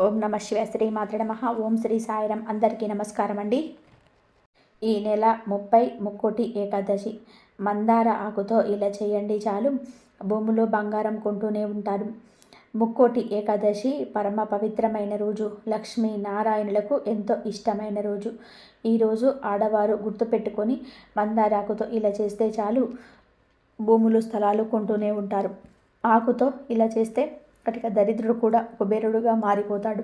ఓం నమ శివ శ్రీ మాత్ర నమః. ఓం శ్రీ సాయిరం. అందరికీ నమస్కారం అండి. ఈ నెల 30 ముక్కోటి ఏకాదశి. మందార ఆకుతో ఇలా చేయండి చాలు, భూమిలో బంగారం కొంటూనే ఉంటారు. ముక్కోటి ఏకాదశి పరమ పవిత్రమైన రోజు, లక్ష్మీ నారాయణులకు ఎంతో ఇష్టమైన రోజు. ఈరోజు ఆడవారు గుర్తుపెట్టుకొని మందారాకుతో ఇలా చేస్తే చాలు, భూములు స్థలాలు కొంటూనే ఉంటారు. ఆకుతో ఇలా చేస్తే కటిక దరిద్రుడు కూడా కుబేరుడుగా మారిపోతాడు.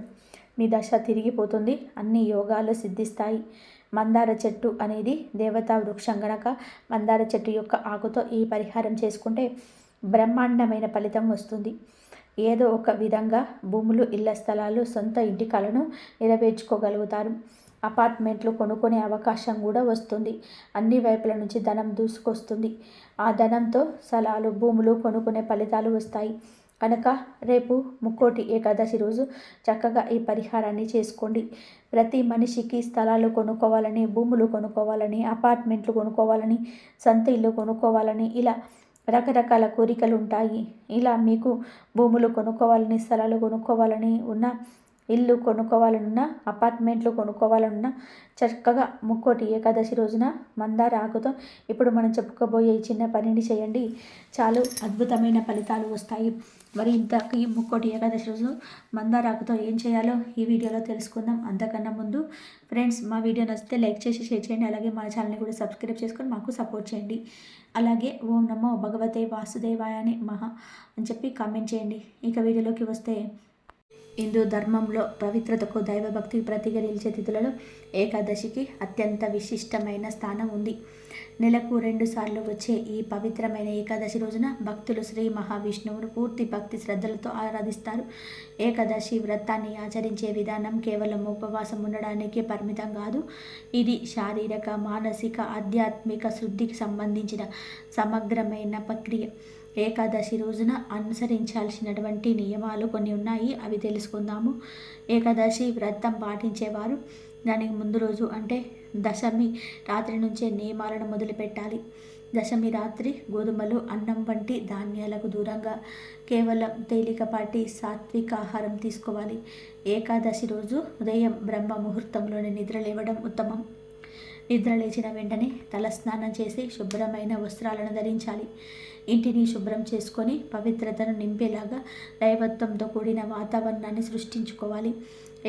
మీ దశ తిరిగిపోతుంది, అన్ని యోగాలు సిద్ధిస్తాయి. మందార చెట్టు అనేది దేవతా వృక్షం గనక మందార చెట్టు యొక్క ఆకుతో ఈ పరిహారం చేసుకుంటే బ్రహ్మాండమైన ఫలితం వస్తుంది. ఏదో ఒక విధంగా భూములు, ఇళ్ల స్థలాలు, సొంత ఇంటి కలను నెరవేర్చుకోగలుగుతారు. అపార్ట్మెంట్లు కొనుక్కునే అవకాశం కూడా వస్తుంది. అన్ని వైపుల నుంచి ధనం దూసుకొస్తుంది. ఆ ధనంతో స్థలాలు, భూములు కొనుక్కునే ఫలితాలు వస్తాయి. కనుక రేపు ముక్కోటి ఏకాదశి రోజు చక్కగా ఈ పరిహారాన్ని చేసుకోండి. ప్రతి మనిషికి స్థలాలు కొనుక్కోవాలని, భూములు కొనుక్కోవాలని, అపార్ట్మెంట్లు కొనుక్కోవాలని, సొంత ఇల్లు కొనుక్కోవాలని, ఇలా రకరకాల కోరికలు ఉంటాయి. ఇలా మీకు భూములు కొనుక్కోవాలని, స్థలాలు కొనుక్కోవాలని ఉన్న, ఇల్లు కొనుక్కోవాలనున్నా, అపార్ట్మెంట్లు కొనుక్కోవాలనున్నా చక్కగా ముక్కోటి ఏకాదశి రోజున మందార ఆకుతో ఇప్పుడు మనం చెప్పుకోబోయే ఈ చిన్న పనిని చేయండి. చాలు అద్భుతమైన ఫలితాలు వస్తాయి. మరి ఇంతకీ ముక్కోటి ఏకాదశి రోజు మందార ఆకుతో ఏం చేయాలో ఈ వీడియోలో తెలుసుకుందాం. అంతకన్నా ముందు ఫ్రెండ్స్, మా వీడియో నచ్చితే లైక్ చేసి షేర్ చేయండి. అలాగే మన ఛానల్ని కూడా సబ్స్క్రైబ్ చేసుకొని మాకు సపోర్ట్ చేయండి. అలాగే ఓం నమో భగవతే వాసుదేవాయ మహా అని చెప్పి కామెంట్ చేయండి. ఇక వీడియోలోకి వస్తే, హిందూ ధర్మంలో పవిత్రతకు, దైవభక్తికి ప్రతిగా నిలిచే తిథులలో ఏకాదశికి అత్యంత విశిష్టమైన స్థానం ఉంది. నెలకు 2 సార్లు వచ్చే ఈ పవిత్రమైన ఏకాదశి రోజున భక్తులు శ్రీ మహావిష్ణువును పూర్తి భక్తి శ్రద్ధలతో ఆరాధిస్తారు. ఏకాదశి వ్రతాన్ని ఆచరించే విధానం కేవలం ఉపవాసం ఉండడానికి పరిమితం కాదు. ఇది శారీరక, మానసిక, ఆధ్యాత్మిక శుద్ధికి సంబంధించిన సమగ్రమైన ప్రక్రియ. ఏకాదశి రోజున అనుసరించాల్సినటువంటి నియమాలు కొన్ని ఉన్నాయి, అవి తెలుసుకుందాము. ఏకాదశి వ్రతం పాటించేవారు దానికి ముందు రోజు అంటే దశమి రాత్రి నుంచే నియమాలను మొదలుపెట్టాలి. దశమి రాత్రి గోధుమలు, అన్నం వంటి ధాన్యాలకు దూరంగా కేవలం తేలికపాటి సాత్విక ఆహారం తీసుకోవాలి. ఏకాదశి రోజు ఉదయం బ్రహ్మ ముహూర్తంలోనే నిద్ర లేవడం ఉత్తమం. నిద్ర లేచిన వెంటనే తలస్నానం చేసి శుభ్రమైన వస్త్రాలను ధరించాలి. ఇంటిని శుభ్రం చేసుకొని పవిత్రతను నింపేలాగా దైవత్వంతో కూడిన వాతావరణాన్ని సృష్టించుకోవాలి.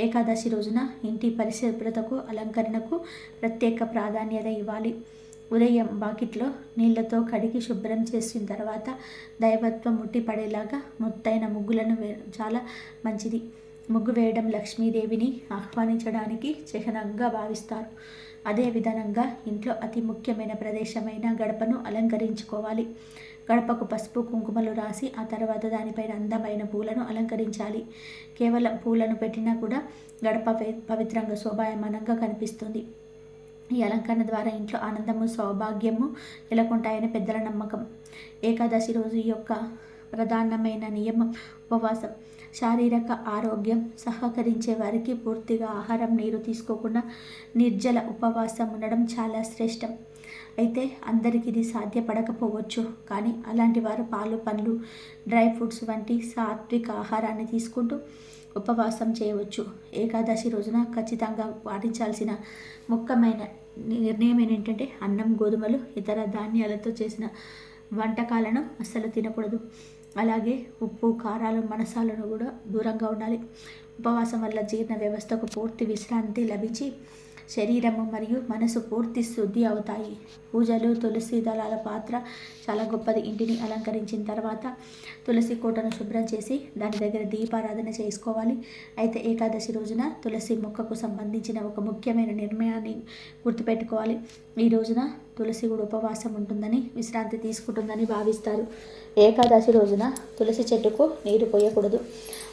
ఏకాదశి రోజున ఇంటి పరిశుభ్రతకు, అలంకరణకు ప్రత్యేక ప్రాధాన్యత ఇవ్వాలి. ఉదయం బాకిట్లో నీళ్లతో కడిగి శుభ్రం చేసిన తర్వాత దైవత్వం ముట్టిపడేలాగా ముత్తైన ముగ్గులను చాలా మంచిది. ముగ్గు వేయడం లక్ష్మీదేవిని ఆహ్వానించడానికి చిహ్నంగా భావిస్తారు. అదే విధంగా ఇంట్లో అతి ముఖ్యమైన ప్రదేశమైన గడపను అలంకరించుకోవాలి. గడపకు పసుపు, కుంకుమలు రాసి ఆ తర్వాత దానిపైన అందమైన పూలను అలంకరించాలి. కేవలం పూలను పెట్టినా కూడా గడప పవిత్రంగా, శోభాయమానంగా కనిపిస్తుంది. ఈ అలంకరణ ద్వారా ఇంట్లో ఆనందము, సౌభాగ్యము నెలకొంటాయని పెద్దల నమ్మకం. ఏకాదశి రోజు యొక్క ప్రధానమైన నియమం ఉపవాసం. శారీరక ఆరోగ్యం సహకరించే వారికి పూర్తిగా ఆహారం, నీరు తీసుకోకుండా నిర్జల ఉపవాసం ఉండడం చాలా శ్రేష్టం. అయితే అందరికీ ఇది సాధ్యపడకపోవచ్చు, కానీ అలాంటి వారు పాలు, పండ్లు, డ్రై ఫ్రూట్స్ వంటి సాత్విక ఆహారాన్ని తీసుకుంటూ ఉపవాసం చేయవచ్చు. ఏకాదశి రోజున ఖచ్చితంగా పాటించాల్సిన ముఖ్యమైన నిర్ణయం ఏంటంటే అన్నం, గోధుమలు, ఇతర ధాన్యాలతో చేసిన వంటకాలను అస్సలు తినకూడదు. అలాగే ఉప్పు, కారాలు, మసాలాలను కూడా దూరంగా ఉండాలి. ఉపవాసం వల్ల జీర్ణ వ్యవస్థకు పూర్తి విశ్రాంతి లభించి శరీరము మరియు మనసు పూర్తి శుద్ధి అవుతాయి. పూజలు, తులసి దళాల పాత్ర చాలా గొప్పది. ఇంటిని అలంకరించిన తర్వాత తులసి కోటను శుభ్రం చేసి దాని దగ్గర దీపారాధన చేసుకోవాలి. అయితే ఏకాదశి రోజున తులసి మొక్కకు సంబంధించిన ఒక ముఖ్యమైన నిర్ణయాన్ని గుర్తుపెట్టుకోవాలి. ఈ రోజున తులసి కూడా ఉపవాసం ఉంటుందని, విశ్రాంతి తీసుకుంటుందని భావిస్తారు. ఏకాదశి రోజున తులసి చెట్టుకు నీరు పోయకూడదు.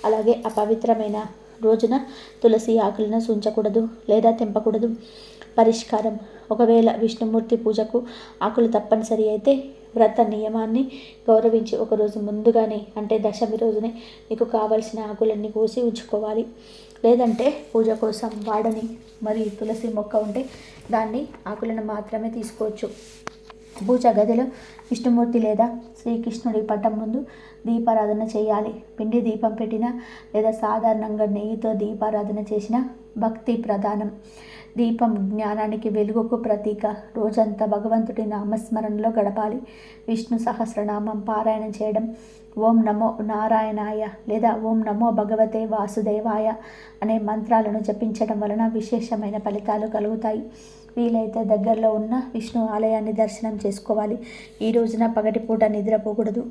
అలాగే అపవిత్రమైన రోజున తులసి ఆకులను ఉంచకూడదు లేదా తెంపకూడదు. పరిష్కారం: ఒకవేళ విష్ణుమూర్తి పూజకు ఆకులు తప్పనిసరి అయితే వ్రత నియమాన్ని గౌరవించి ఒకరోజు ముందుగానే అంటే దశమి రోజునే మీకు కావలసిన ఆకులన్నీ కోసి ఉంచుకోవాలి. లేదంటే పూజ కోసం వాడని మరి తులసి మొక్క ఉంటే దాన్ని ఆకులను మాత్రమే తీసుకోవచ్చు. పూజ గదిలో విష్ణుమూర్తి లేదా శ్రీకృష్ణుడి పటం ముందు దీపారాధన చేయాలి. పిండి దీపం పెట్టిన లేదా సాధారణంగా నెయ్యితో దీపారాధన చేసిన భక్తి ప్రధానం. దీపం జ్ఞానానికి, వెలుగుకు ప్రతీక. రోజంతా భగవంతుడి నామస్మరణలో గడపాలి. విష్ణు సహస్రనామం పారాయణం చేయడం, ఓం నమో నారాయణాయ లేదా ఓం నమో భగవతే వాసుదేవాయ అనే మంత్రాలను జపించడం వలన విశేషమైన ఫలితాలు కలుగుతాయి. వీలైతే దగ్గరలో ఉన్న విష్ణు ఆలయాన్ని దర్శనం చేసుకోవాలి. ఈ రోజున పగటిపూట నిద్రపోకూడదు.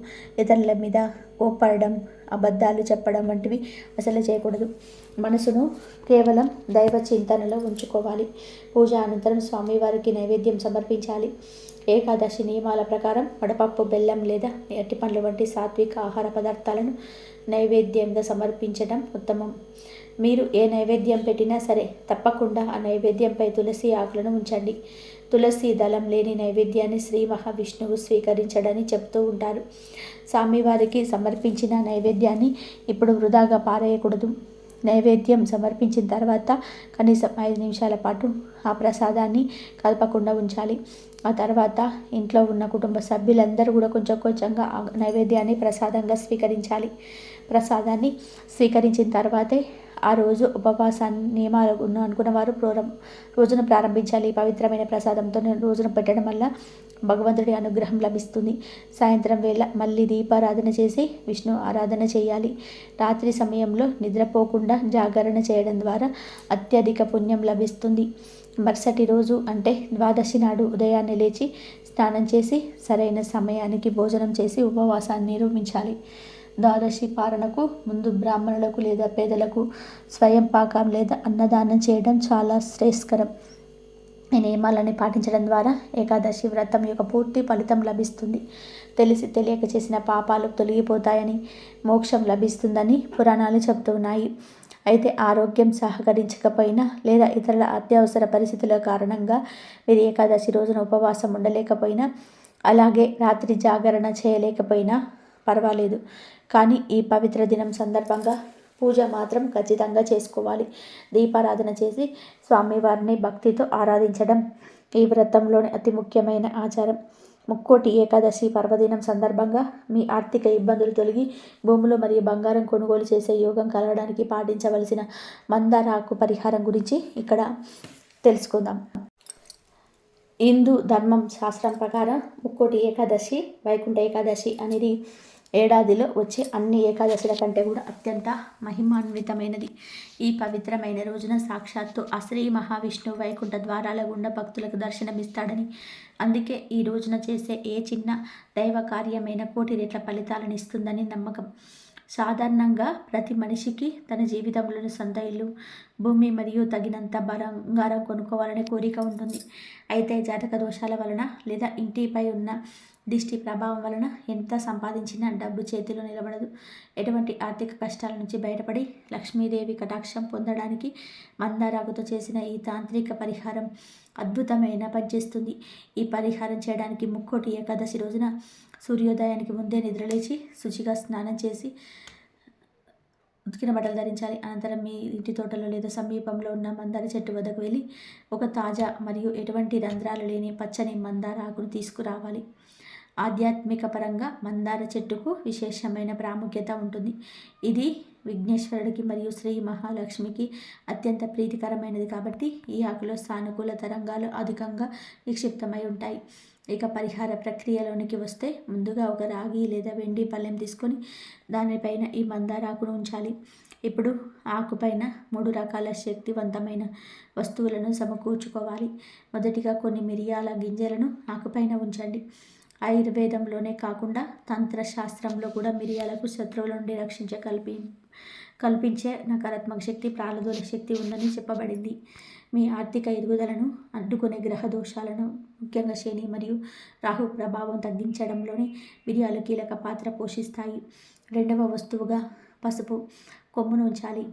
ఇతరుల మీద కోప్పడడం, అబద్ధాలు చెప్పడం వంటివి అసలు చేయకూడదు. మనసును కేవలం దైవ చింతనలో ఉంచుకోవాలి. పూజ అనంతరం స్వామివారికి నైవేద్యం సమర్పించాలి. ఏకాదశి నియమాల ప్రకారం వడపప్పు, బెల్లం లేదా అరటిపండ్లు వంటి సాత్విక ఆహార పదార్థాలను నైవేద్యంగా సమర్పించడం ఉత్తమం. మీరు ఏ నైవేద్యం పెట్టినా సరే తప్పకుండా ఆ నైవేద్యంపై తులసి ఆకులను ఉంచండి. తులసి దళం లేని నైవేద్యాన్ని శ్రీ మహావిష్ణువు స్వీకరించడని చెప్తూ ఉంటారు. స్వామివారికి సమర్పించిన నైవేద్యాన్ని ఇప్పుడు వృధాగా పారేయకూడదు. నైవేద్యం సమర్పించిన తర్వాత కనీసం 5 నిమిషాల పాటు ఆ ప్రసాదాన్ని కలపకుండా ఉంచాలి. ఆ తర్వాత ఇంట్లో ఉన్న కుటుంబ సభ్యులందరూ కూడా కొంచెం కొంచెంగా ఆ నైవేద్యాన్ని ప్రసాదంగా స్వీకరించాలి. ప్రసాదాన్ని స్వీకరించిన తర్వాతే ఆ రోజు ఉపవాసాన్ని నియమాలు అనుకున్న వారు రోజును ప్రారంభించాలి. పవిత్రమైన ప్రసాదంతో రోజును పెట్టడం వల్ల భగవంతుడి అనుగ్రహం లభిస్తుంది. సాయంత్రం వేళ మళ్ళీ దీపారాధన చేసి విష్ణు ఆరాధన చేయాలి. రాత్రి సమయంలో నిద్రపోకుండా జాగరణ చేయడం ద్వారా అత్యధిక పుణ్యం లభిస్తుంది. మరుసటి రోజు అంటే ద్వాదశి నాడు ఉదయాన్నే లేచి స్నానం చేసి సరైన సమయానికి భోజనం చేసి ఉపవాసాన్ని నిరూపించాలి. ద్వాదశి పారణకు ముందు బ్రాహ్మణులకు లేదా పేదలకు స్వయం పాకం లేదా అన్నదానం చేయడం చాలా శ్రేయస్కరం. ఈ నియమాలని పాటించడం ద్వారా ఏకాదశి వ్రతం యొక్క పూర్తి ఫలితం లభిస్తుంది. తెలిసి తెలియక చేసిన పాపాలు తొలగిపోతాయని, మోక్షం లభిస్తుందని పురాణాలు చెబుతున్నాయి. అయితే ఆరోగ్యం సహకరించకపోయినా లేదా ఇతరుల అత్యవసర పరిస్థితుల కారణంగా మీరు ఏకాదశి రోజున ఉపవాసం ఉండలేకపోయినా, అలాగే రాత్రి జాగరణ చేయలేకపోయినా పర్వాలేదు. కానీ ఈ పవిత్ర దినం సందర్భంగా పూజ మాత్రం ఖచ్చితంగా చేసుకోవాలి. దీపారాధన చేసి స్వామివారిని భక్తితో ఆరాధించడం ఈ వ్రతంలోని అతి ముఖ్యమైన ఆచారం. ముక్కోటి ఏకాదశి పర్వదినం సందర్భంగా మీ ఆర్థిక ఇబ్బందులు తొలగి భూములు మరియు బంగారం కొనుగోలు చేసే యోగం కలగడానికి పాటించవలసిన మందార ఆకు పరిహారం గురించి ఇక్కడ తెలుసుకుందాం. హిందూ ధర్మం శాస్త్రం ప్రకారం ముక్కోటి ఏకాదశి, వైకుంఠ ఏకాదశి అనేది ఏడాదిలో వచ్చే అన్ని ఏకాదశుల కంటే కూడా అత్యంత మహిమాన్వితమైనది. ఈ పవిత్రమైన రోజున సాక్షాత్తు ఆ శ్రీ మహావిష్ణువు వైకుంఠ ద్వారాల గుండా భక్తులకు దర్శనమిస్తాడని, అందుకే ఈ రోజున చేసే ఏ చిన్న దైవ కార్యమైన కోటి రెట్ల ఫలితాలను ఇస్తుందని నమ్మకం. సాధారణంగా ప్రతి మనిషికి తన జీవితంలోని సొంత ఇల్లు, భూమి మరియు తగినంత బంగారం కొనుక్కోవాలనే కోరిక ఉంటుంది. అయితే జాతక దోషాల వలన లేదా ఇంటిపై ఉన్న దిష్టి ప్రభావం వలన ఎంత సంపాదించినా డబ్బు చేతిలో నిలబడదు. ఎటువంటి ఆర్థిక కష్టాల నుంచి బయటపడి లక్ష్మీదేవి కటాక్షం పొందడానికి మందారాకుతో చేసిన ఈ తాంత్రిక పరిహారం అద్భుతమైన పనిచేస్తుంది. ఈ పరిహారం చేయడానికి ముక్కోటి ఏకాదశి రోజున సూర్యోదయానికి ముందే నిద్రలేచి శుచిగా స్నానం చేసి ఉతికిన బట్టలు ధరించాలి. అనంతరం మీ ఇంటి తోటలో లేదా సమీపంలో ఉన్న మందార చెట్టు వద్దకు వెళ్ళి ఒక తాజా మరియు ఎటువంటి రంధ్రాలు లేని పచ్చని మందార ఆకును తీసుకురావాలి. ఆధ్యాత్మిక పరంగా మందార చెట్టుకు విశేషమైన ప్రాముఖ్యత ఉంటుంది. ఇది విఘ్నేశ్వరుడికి మరియు శ్రీ మహాలక్ష్మికి అత్యంత ప్రీతికరమైనది కాబట్టి ఈ ఆకులో సానుకూల తరంగాలు అధికంగా నిక్షిప్తమై ఉంటాయి. ఇక పరిహార ప్రక్రియలోనికి వస్తే ముందుగా ఒక రాగి లేదా వెండి పళ్ళెం తీసుకొని దానిపైన ఈ మందార ఆకును ఉంచాలి. ఇప్పుడు ఆకుపైన 3 రకాల శక్తివంతమైన వస్తువులను సమకూర్చుకోవాలి. మొదటిగా కొన్ని మిరియాల గింజలను ఆకుపైన ఉంచండి. ఆయుర్వేదంలోనే కాకుండా తంత్రశాస్త్రంలో కూడా మిరియాలకు శత్రువుల నుండి కల్పించే నకారాత్మక శక్తి, ప్రాణదోల శక్తి ఉందని చెప్పబడింది. మీ ఆర్థిక ఎదుగుదలను అడ్డుకునే గ్రహ దోషాలను, ముఖ్యంగా శని మరియు రాహు ప్రభావం తగ్గించడంలోని మిరియాలు కీలక పాత్ర పోషిస్తాయి. రెండవ వస్తువుగా పసుపు కొమ్మును ఉంచాలి.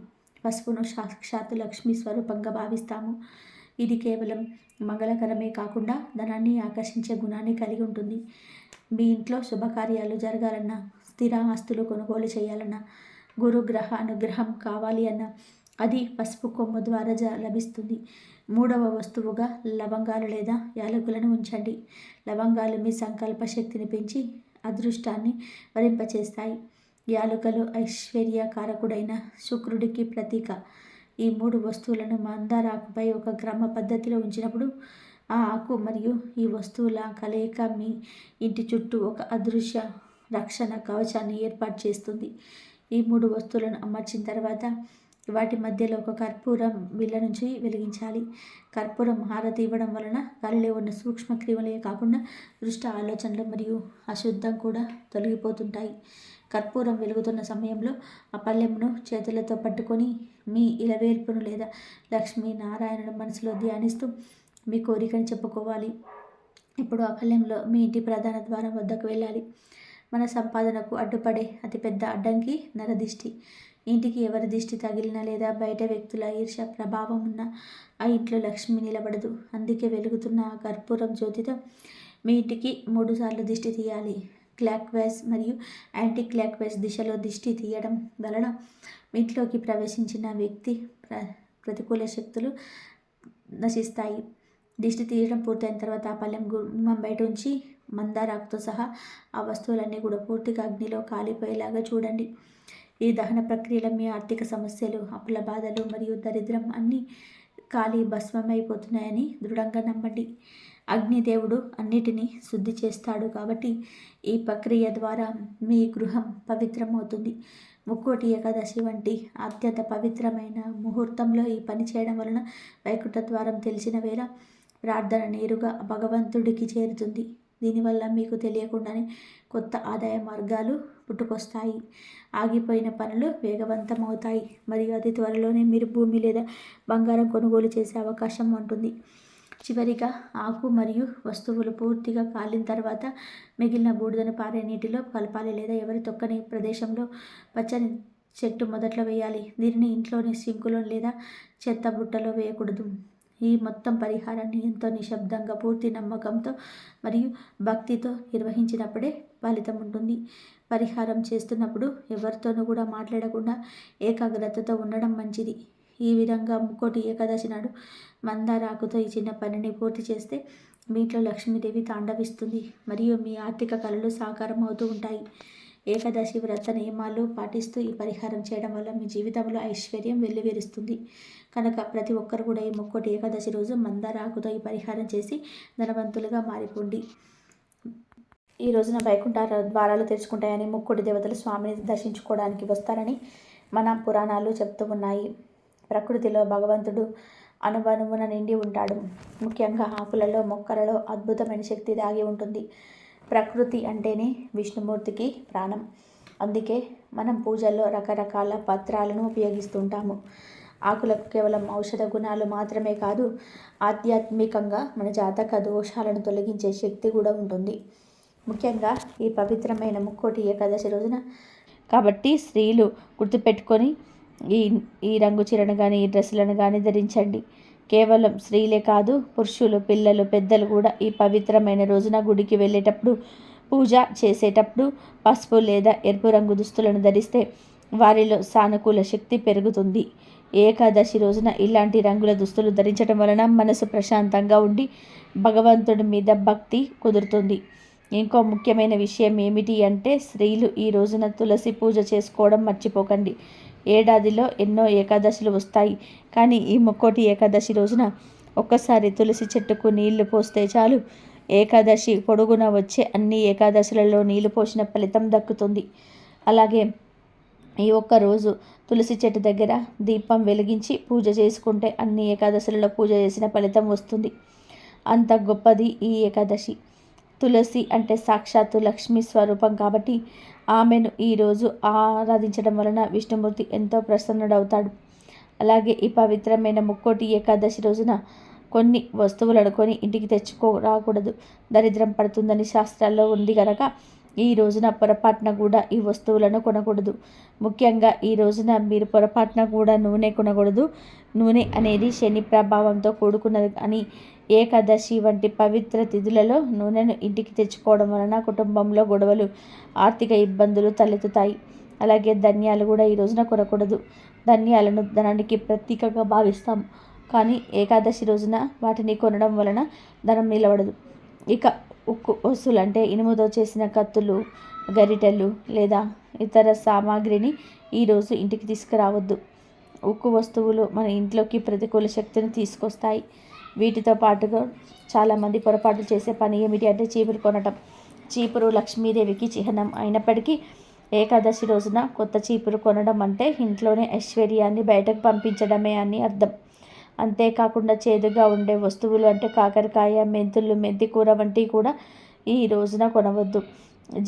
పసుపును సాక్షాత్తు లక్ష్మీ స్వరూపంగా భావిస్తాము. ఇది కేవలం మంగళకరమే కాకుండా ధనాన్ని ఆకర్షించే గుణాన్ని కలిగి ఉంటుంది. మీ ఇంట్లో శుభకార్యాలు జరగాలన్నా, స్థిర ఆస్తులు కొనుగోలు చేయాలన్నా, గురుగ్రహ అనుగ్రహం కావాలి అన్నా, అది పసుపు కొమ్ము ద్వారా లభిస్తుంది. మూడవ వస్తువుగా లవంగాలు లేదా యాలకులను ఉంచండి. లవంగాలు మీ సంకల్ప శక్తిని పెంచి అదృష్టాన్ని వరింపచేస్తాయి. యాలకులు ఐశ్వర్యకారకుడైన శుక్రుడికి ప్రతీక. ఈ 3 వస్తువులను మందార ఆకుపై ఒక క్రమ పద్ధతిలో ఉంచినప్పుడు ఆ ఆకు మరియు ఈ వస్తువుల కలయిక మీ ఇంటి చుట్టూ ఒక అదృశ్య రక్షణ కవచాన్ని ఏర్పాటు చేస్తుంది. ఈ 3 వస్తువులను అమర్చిన తర్వాత వాటి మధ్యలో ఒక కర్పూరం బిళ్ళ నుంచి వెలిగించాలి. కర్పూరం హారతి ఇవ్వడం వలన గాలిలో ఉన్న సూక్ష్మ క్రిములే కాకుండా దుష్ట ఆలోచనలు మరియు అశుద్ధం కూడా తొలగిపోతుంటాయి. కర్పూరం వెలుగుతున్న సమయంలో ఆ పళ్ళెంను చేతులతో పట్టుకొని మీ ఇలవేల్పును లేదా లక్ష్మీ నారాయణుడు మనసులో ధ్యానిస్తూ మీ కోరికను చెప్పుకోవాలి. ఇప్పుడు ఆ పళ్ళెంలో మీ ఇంటి ప్రధాన ద్వారం వద్దకు వెళ్ళాలి. మన సంపాదనకు అడ్డుపడే అతిపెద్ద అడ్డంకి నరదిష్టి. ఇంటికి ఎవరి దిష్టి తగిలినా లేదా బయట వ్యక్తుల ఈర్ష్య ప్రభావం ఉన్నా ఆ ఇంట్లో లక్ష్మి నిలబడదు. అందుకే వెలుగుతున్న ఆ కర్పూరం జ్యోతితో మీ ఇంటికి 3 సార్లు దిష్టి తీయాలి. క్లాక్ వైజ్ మరియు యాంటీ క్లాక్ వైజ్ దిశలో దిష్టి తీయడం వలన మీ ఇంట్లోకి ప్రవేశించిన వ్యక్తి ప్రతికూల శక్తులు నశిస్తాయి. దిష్టి తీయడం పూర్తయిన తర్వాత ఆ పళ్ళెం గుమ్మం బయట ఉంచి మందారాకుతో సహా ఆ వస్తువులన్నీ కూడా పూర్తిగా అగ్నిలో కాలిపోయేలాగా చూడండి. ఈ దహన ప్రక్రియలో మీ ఆర్థిక సమస్యలు, అప్పుల బాధలు మరియు దరిద్రం అన్నీ కాలి భస్మమైపోతున్నాయని దృఢంగా నమ్మండి. అగ్నిదేవుడు అన్నిటినీ శుద్ధి చేస్తాడు కాబట్టి ఈ ప్రక్రియ ద్వారా మీ గృహం పవిత్రమవుతుంది. ముక్కోటి ఏకాదశి వంటి అత్యంత పవిత్రమైన ముహూర్తంలో ఈ పని చేయడం వలన వైకుంఠ ద్వారం తెలిసిన వేళ ప్రార్థన నేరుగా భగవంతుడికి చేరుతుంది. దీనివల్ల మీకు తెలియకుండానే కొత్త ఆదాయ మార్గాలు పుట్టుకొస్తాయి. ఆగిపోయిన పనులు వేగవంతమవుతాయి మరియు అతి త్వరలోనే మీరు భూమి లేదా బంగారం కొనుగోలు చేసే అవకాశం ఉంటుంది. చివరిగా ఆకు మరియు వస్తువులు పూర్తిగా కాలిన తర్వాత మిగిలిన బూడిదను పారే నీటిలో కలపాలి లేదా ఎవరి తొక్కని ప్రదేశంలో పచ్చని చెట్టు మొదట్లో వేయాలి. దీనిని ఇంట్లోని సింకులో లేదా చెత్త బుట్టలో వేయకూడదు. ఈ మొత్తం పరిహారాన్ని ఎంతో నిశ్శబ్దంగా, పూర్తి నమ్మకంతో మరియు భక్తితో నిర్వహించినప్పుడే ఫలితం ఉంటుంది. పరిహారం చేస్తున్నప్పుడు ఎవరితోనూ కూడా మాట్లాడకుండా ఏకాగ్రతతో ఉండడం మంచిది. ఈ విధంగా ముక్కోటి ఏకాదశి నాడు మందార ఆకుతో ఈ చిన్న పనిని పూర్తి చేస్తే మీ ఇంట్లో లక్ష్మీదేవి తాండవిస్తుంది మరియు మీ ఆర్థిక కళలు సాకారం అవుతూ ఉంటాయి. ఏకాదశి వ్రత నియమాలు పాటిస్తూ ఈ పరిహారం చేయడం వల్ల మీ జీవితంలో ఐశ్వర్యం వెల్లివిరుస్తుంది. కనుక ప్రతి ఒక్కరు కూడా ఈ ముక్కోటి ఏకాదశి రోజు మందార ఆకుతో ఈ పరిహారం చేసి ధనవంతులుగా మారిపోండి. ఈ రోజున వైకుంఠ ద్వారాలు తెరుచుకుంటాయని, ముక్కోటి దేవతలు స్వామిని దర్శించుకోవడానికి వస్తారని మన పురాణాలు చెప్తూ ఉన్నాయి. ప్రకృతిలో భగవంతుడు అణువణువున నిండి ఉంటాడు. ముఖ్యంగా ఆకులలో, మొక్కలలో అద్భుతమైన శక్తి దాగి ఉంటుంది. ప్రకృతి అంటేనే విష్ణుమూర్తికి ప్రాణం. అందుకే మనం పూజల్లో రకరకాల పత్రాలను ఉపయోగిస్తుంటాము. ఆకులకు కేవలం ఔషధ గుణాలు మాత్రమే కాదు, ఆధ్యాత్మికంగా మన జాతక దోషాలను తొలగించే శక్తి కూడా ఉంటుంది. ముఖ్యంగా ఈ పవిత్రమైన ముక్కోటి ఏకాదశి రోజున కాబట్టి స్త్రీలు గుర్తుపెట్టుకొని ఈ రంగు చీరను కానీ, ఈ డ్రెస్సులను కానీ ధరించండి. కేవలం స్త్రీలే కాదు, పురుషులు, పిల్లలు, పెద్దలు కూడా ఈ పవిత్రమైన రోజున గుడికి వెళ్ళేటప్పుడు, పూజ చేసేటప్పుడు పసుపు లేదా ఎరుపు రంగు దుస్తులను ధరిస్తే వారిలో సానుకూల శక్తి పెరుగుతుంది. ఏకాదశి రోజున ఇలాంటి రంగుల దుస్తులు ధరించడం వలన మనసు ప్రశాంతంగా ఉండి భగవంతుడి మీద భక్తి కుదురుతుంది. ఇంకో ముఖ్యమైన విషయం ఏమిటి అంటే, స్త్రీలు ఈ రోజున తులసి పూజ చేసుకోవడం మర్చిపోకండి. ఏడాదిలో ఎన్నో ఏకాదశులు వస్తాయి, కానీ ఈ ముక్కోటి ఏకాదశి రోజున ఒక్కసారి తులసి చెట్టుకు నీళ్లు పోస్తే చాలు. ఏకాదశి పొడుగున వచ్చే అన్ని ఏకాదశులలో నీళ్లు పోసిన ఫలితం దక్కుతుంది. అలాగే ఈ ఒక్కరోజు తులసి చెట్టు దగ్గర దీపం వెలిగించి పూజ చేసుకుంటే అన్ని ఏకాదశులలో పూజ చేసిన ఫలితం వస్తుంది. అంత గొప్పది ఈ ఏకాదశి. తులసి అంటే సాక్షాత్తు లక్ష్మీ స్వరూపం కాబట్టి ఆమెను ఈరోజు ఆరాధించడం వలన విష్ణుమూర్తి ఎంతో ప్రసన్నుడవుతాడు. అలాగే ఈ పవిత్రమైన ముక్కోటి ఏకాదశి రోజున కొన్ని వస్తువులను కొని ఇంటికి తెచ్చుకోరాకూడదు. దరిద్రం పడుతుందని శాస్త్రాల్లో ఉంది కనుక ఈ రోజున పొరపాటున కూడా ఈ వస్తువులను కొనకూడదు. ముఖ్యంగా ఈ రోజున మీరు పొరపాటున కూడా నూనె కొనకూడదు. నూనె అనేది శని ప్రభావంతో కూడుకున్నది అని ఏకాదశి వంటి పవిత్ర తిథులలో నూనెను ఇంటికి తెచ్చుకోవడం వలన కుటుంబంలో గొడవలు, ఆర్థిక ఇబ్బందులు తలెత్తుతాయి. అలాగే ధాన్యాలు కూడా ఈ రోజున కొనకూడదు. ధాన్యాలను ధనానికి ప్రతీకగా భావిస్తాం. కానీ ఏకాదశి రోజున వాటిని కొనడం వలన ధనం నిలబడదు. ఇక ఉక్కు వస్తువులు అంటే ఇనుముతో చేసిన కత్తులు, గరిటెలు లేదా ఇతర సామాగ్రిని ఈరోజు ఇంటికి తీసుకురావద్దు. ఉక్కు వస్తువులు మన ఇంట్లోకి ప్రతికూల శక్తిని తీసుకొస్తాయి. వీటితో పాటుగా చాలామంది పొరపాటు చేసే పని ఏమిటి అంటే చీపురు కొనటం. చీపురు లక్ష్మీదేవికి చిహ్నం అయినప్పటికీ ఏకాదశి రోజున కొత్త చీపురు కొనడం అంటే ఇంట్లోనే ఐశ్వర్యాన్ని బయటకు పంపించడమే అని అర్థం. అంతేకాకుండా చేదుగా ఉండే వస్తువులు అంటే కాకరకాయ, మెంతులు, మెంతి కూర వంటివి కూడా ఈ రోజున కొనవద్దు.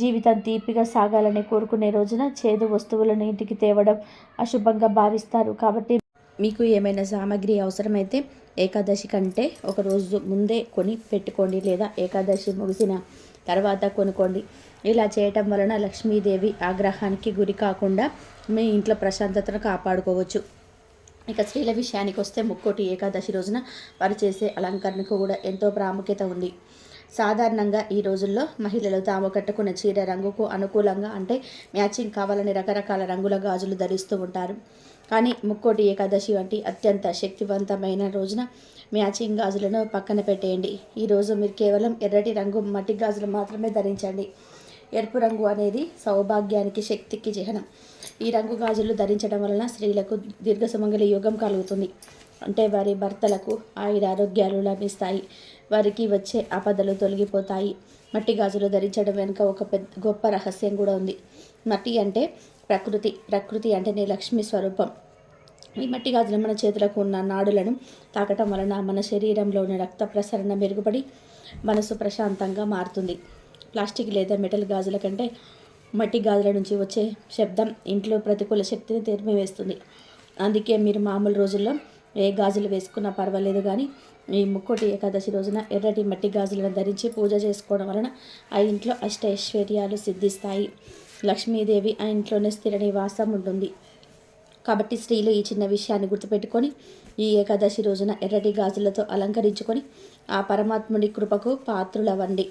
జీవితం తీపిగా సాగాలని కోరుకునే రోజున చేదు వస్తువులను ఇంటికి తేవడం అశుభంగా భావిస్తారు. కాబట్టి మీకు ఏమైనా సామాగ్రి అవసరమైతే ఏకాదశి కంటే ఒక రోజు ముందే కొని పెట్టుకోండి, లేదా ఏకాదశి ముగిసిన తర్వాత కొనుక్కోండి. ఇలా చేయటం వలన లక్ష్మీదేవి ఆగ్రహానికి గురి కాకుండా మీ ఇంట్లో ప్రశాంతతను కాపాడుకోవచ్చు. ఇక స్త్రీల విషయానికి వస్తే ముక్కోటి ఏకాదశి రోజున వారు చేసే అలంకరణకు కూడా ఎంతో ప్రాముఖ్యత ఉంది. సాధారణంగా ఈ రోజుల్లో మహిళలు తాము కట్టుకున్న చీర రంగుకు అనుకూలంగా అంటే మ్యాచింగ్ కావాలని రకరకాల రంగుల గాజులు ధరిస్తూ ఉంటారు. కానీ ముక్కోటి ఏకాదశి వంటి అత్యంత శక్తివంతమైన రోజున మ్యాచింగ్ గాజులను పక్కన పెట్టేయండి. ఈరోజు మీరు కేవలం ఎర్రటి రంగు మట్టి గాజులు మాత్రమే ధరించండి. ఎరుపు రంగు అనేది సౌభాగ్యానికి, శక్తికి చిహ్నం. ఈ రంగు గాజులు ధరించడం వలన స్త్రీలకు దీర్ఘ సుమంగళి యోగం కలుగుతుంది. అంటే వారి భర్తలకు ఆయురారోగ్యాలు లభిస్తాయి, వారికి వచ్చే ఆపదలు తొలగిపోతాయి. మట్టి గాజులు ధరించడం వెనుక ఒక గొప్ప రహస్యం కూడా ఉంది. మట్టి అంటే ప్రకృతి అంటేనే లక్ష్మీ స్వరూపం. ఈ మట్టి గాజులు మన చేతులకు ఉన్న నాడులను తాకటం వలన మన శరీరంలోని రక్త ప్రసరణ మెరుగుపడి మనసు ప్రశాంతంగా మారుతుంది. ప్లాస్టిక్ లేదా మెటల్ గాజుల కంటే మట్టి గాజుల నుంచి వచ్చే శబ్దం ఇంట్లో ప్రతికూల శక్తిని తెరిమివేస్తుంది. అందుకే మీరు మామూలు రోజుల్లో ఏ గాజులు వేసుకున్నా పర్వాలేదు, కానీ ఈ ముక్కోటి ఏకాదశి రోజున ఎర్రటి మట్టి గాజులను ధరించి పూజ చేసుకోవడం వలన ఆ ఇంట్లో అష్టైశ్వర్యాలు సిద్ధిస్తాయి. లక్ష్మీదేవి ఆ ఇంట్లోనే స్థిర నివాసం ఉంటుంది. కాబట్టి స్త్రీలు ఈ చిన్న విషయాన్ని గుర్తుపెట్టుకొని ఈ ఏకాదశి రోజున ఎర్రటి గాజులతో అలంకరించుకొని ఆ పరమాత్ముడి కృపకు పాత్రులవ్వండి.